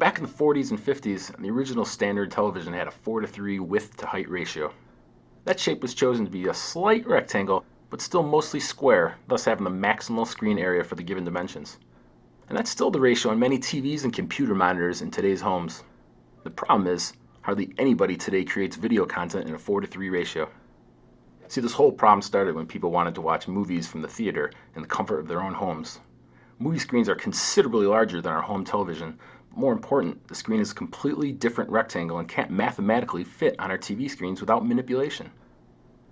Back in the 40s and 50s, the original standard television had a 4:3 width to height ratio. That shape was chosen to be a slight rectangle, but still mostly square, thus having the maximal screen area for the given dimensions. And that's still the ratio on many TVs and computer monitors in today's homes. The problem is, hardly anybody today creates video content in a 4:3 ratio. See, this whole problem started when people wanted to watch movies from the theater in the comfort of their own homes. Movie screens are considerably larger than our home television, but more important, the screen is a completely different rectangle and can't mathematically fit on our TV screens without manipulation.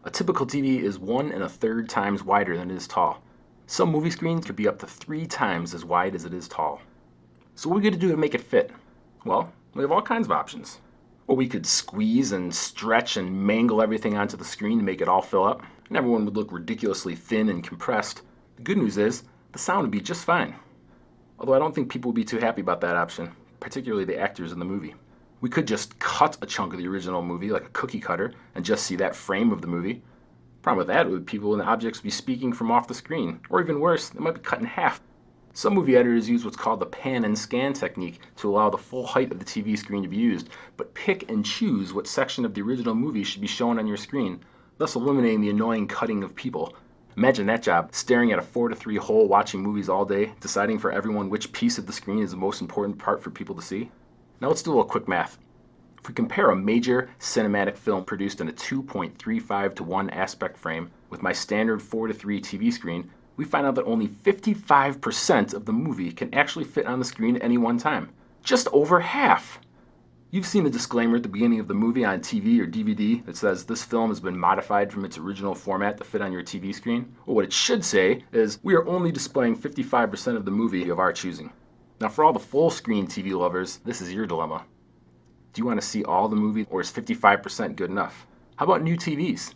A typical TV is 1 1/3 times wider than it is tall. Some movie screens could be up to 3 times as wide as it is tall. So what are we going to do to make it fit? Well, we have all kinds of options. Or we could squeeze and stretch and mangle everything onto the screen to make it all fill up, and everyone would look ridiculously thin and compressed. The good news is, the sound would be just fine. Although I don't think people would be too happy about that option, particularly the actors in the movie. We could just cut a chunk of the original movie like a cookie cutter and just see that frame of the movie. Problem with that would people and objects be speaking from off the screen, or even worse, they might be cut in half. Some movie editors use what's called the pan and scan technique to allow the full height of the TV screen to be used, but pick and choose what section of the original movie should be shown on your screen, thus eliminating the annoying cutting of people. Imagine that job, staring at a 4:3 hole watching movies all day, deciding for everyone which piece of the screen is the most important part for people to see. Now let's do a little quick math. If we compare a major cinematic film produced in a 2.35 to 1 aspect frame with my standard 4:3 TV screen, we find out that only 55% of the movie can actually fit on the screen at any one time. Just over half! You've seen the disclaimer at the beginning of the movie on TV or DVD that says this film has been modified from its original format to fit on your TV screen. Well, what it should say is, we are only displaying 55% of the movie of our choosing. Now for all the full screen TV lovers, this is your dilemma. Do you want to see all the movie, or is 55% good enough? How about new TVs?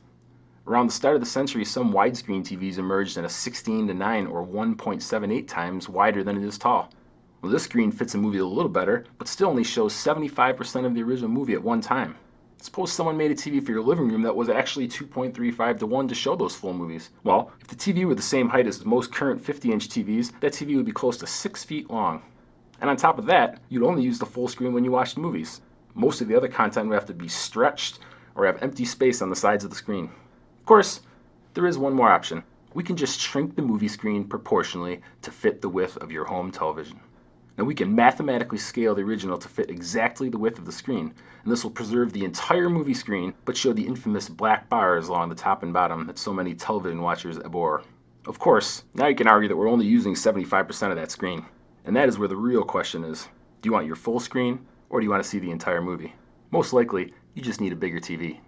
Around the start of the century, some widescreen TVs emerged in a 16:9 or 1.78 times wider than it is tall. Well, this screen fits a movie a little better, but still only shows 75% of the original movie at one time. Suppose someone made a TV for your living room that was actually 2.35 to 1 to show those full movies. Well, if the TV were the same height as most current 50-inch TVs, that TV would be close to 6 feet long. And on top of that, you'd only use the full screen when you watched movies. Most of the other content would have to be stretched or have empty space on the sides of the screen. Of course, there is one more option. We can just shrink the movie screen proportionally to fit the width of your home television. Now we can mathematically scale the original to fit exactly the width of the screen, and this will preserve the entire movie screen, but show the infamous black bars along the top and bottom that so many television watchers abhor. Of course, now you can argue that we're only using 75% of that screen, and that is where the real question is. Do you want your full screen, or do you want to see the entire movie? Most likely, you just need a bigger TV.